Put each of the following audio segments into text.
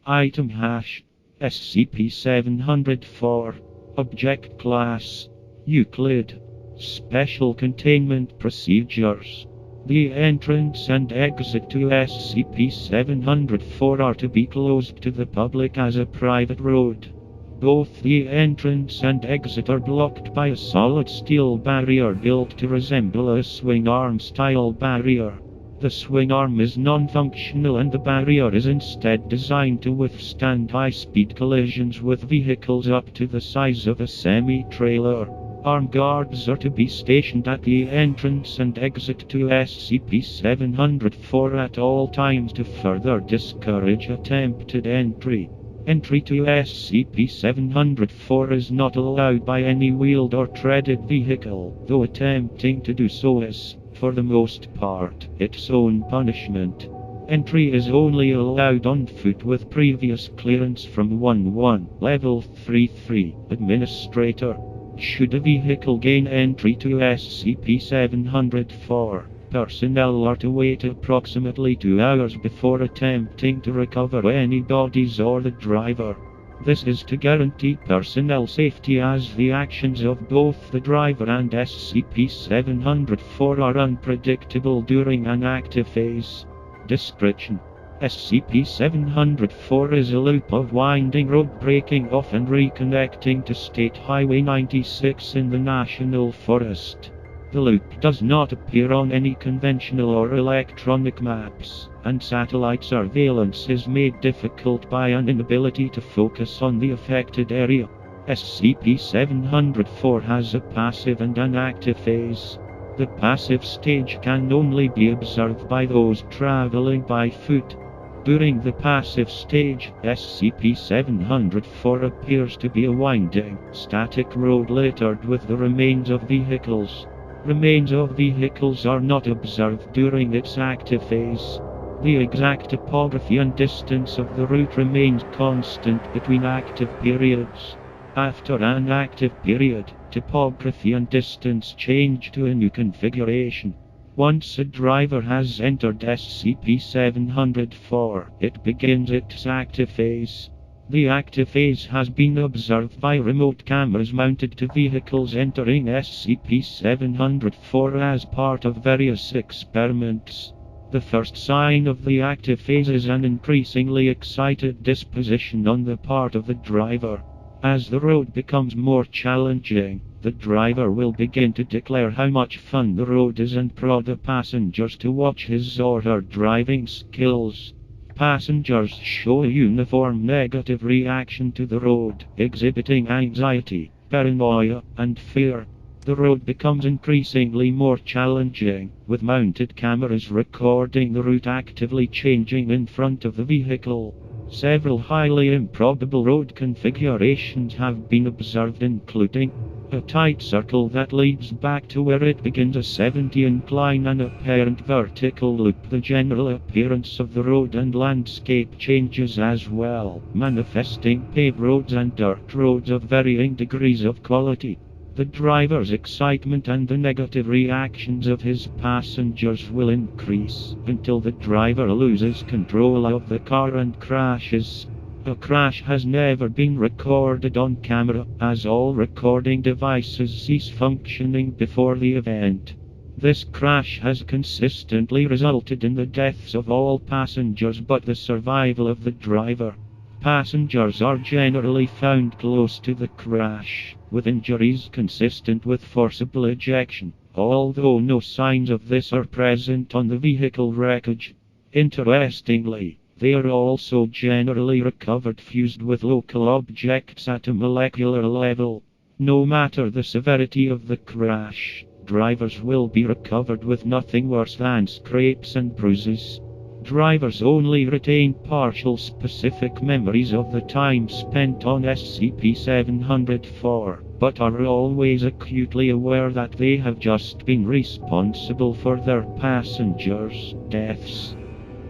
Item hash SCP-704. Object Class Euclid. Special Containment Procedures. The entrance and exit to SCP-704 are to be closed to the public as a private road. Both the entrance and exit are blocked by a solid steel barrier built to resemble a swing arm style barrier. The swing arm is non-functional and the barrier is instead designed to withstand high-speed collisions with vehicles up to the size of a semi-trailer. Armed guards are to be stationed at the entrance and exit to SCP-704 at all times to further discourage attempted entry. Entry to SCP-704 is not allowed by any wheeled or treaded vehicle, though attempting to do so is, for the most part, its own punishment. Entry is only allowed on foot with previous clearance from 1-1, Level 3-3, Administrator. Should a vehicle gain entry to SCP-704, personnel are to wait approximately 2 hours before attempting to recover any bodies or the driver. This is to guarantee personnel safety as the actions of both the driver and SCP-704 are unpredictable during an active phase. Description: SCP-704 is a loop of winding road breaking off and reconnecting to State Highway 96 in the National Forest. The loop does not appear on any conventional or electronic maps, and satellite surveillance is made difficult by an inability to focus on the affected area. SCP-704 has a passive and an active phase. The passive stage can only be observed by those traveling by foot. During the passive stage, SCP-704 appears to be a winding, static road littered with the remains of vehicles. Remains of vehicles are not observed during its active phase. The exact topography and distance of the route remains constant between active periods. After an active period, topography and distance change to a new configuration. Once a driver has entered SCP-704, it begins its active phase. The active phase has been observed by remote cameras mounted to vehicles entering SCP-704 as part of various experiments. The first sign of the active phase is an increasingly excited disposition on the part of the driver. As the road becomes more challenging, the driver will begin to declare how much fun the road is and prod the passengers to watch his or her driving skills. Passengers show a uniform negative reaction to the road, exhibiting anxiety, paranoia, and fear. The road becomes increasingly more challenging, with mounted cameras recording the route actively changing in front of the vehicle. Several highly improbable road configurations have been observed, including a tight circle that leads back to where it begins, a 70 incline, and apparent vertical loop. The general appearance of the road and landscape changes as well, manifesting paved roads and dirt roads of varying degrees of quality. The driver's excitement and the negative reactions of his passengers will increase until the driver loses control of the car and crashes. A crash has never been recorded on camera, as all recording devices cease functioning before the event. This crash has consistently resulted in the deaths of all passengers but the survival of the driver. Passengers are generally found close to the crash, with injuries consistent with forcible ejection, although no signs of this are present on the vehicle wreckage. Interestingly, they are also generally recovered fused with local objects at a molecular level. No matter the severity of the crash, drivers will be recovered with nothing worse than scrapes and bruises. Drivers only retain partial specific memories of the time spent on SCP-704, but are always acutely aware that they have just been responsible for their passengers' deaths.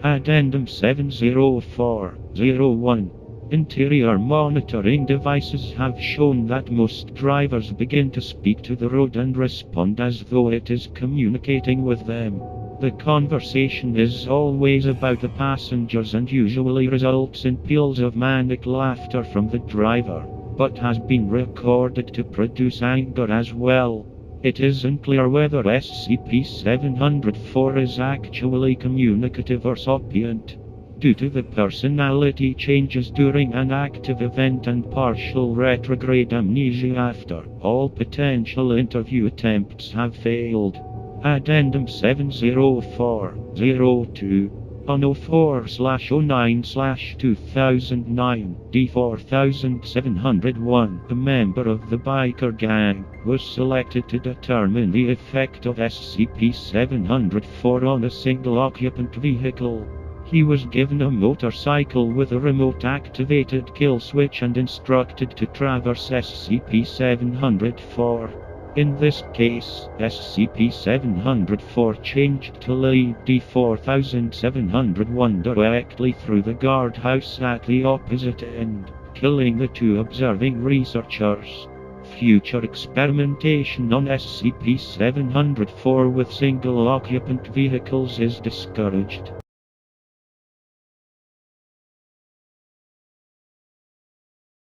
Addendum 704-01. Interior monitoring devices have shown that most drivers begin to speak to the road and respond as though it is communicating with them. The conversation is always about the passengers and usually results in peals of manic laughter from the driver, but has been recorded to produce anger as well. It is unclear whether SCP-704 is actually communicative or sapient. Due to the personality changes during an active event and partial retrograde amnesia after, all potential interview attempts have failed. Addendum 704-02 on 04/09/2009 D4701, a member of the biker gang, was selected to determine the effect of SCP-704 on a single-occupant vehicle. He was given a motorcycle with a remote-activated kill switch and instructed to traverse SCP-704. In this case, SCP-704 changed to lead D4701 directly through the guardhouse at the opposite end, killing the two observing researchers. Future experimentation on SCP-704 with single-occupant vehicles is discouraged.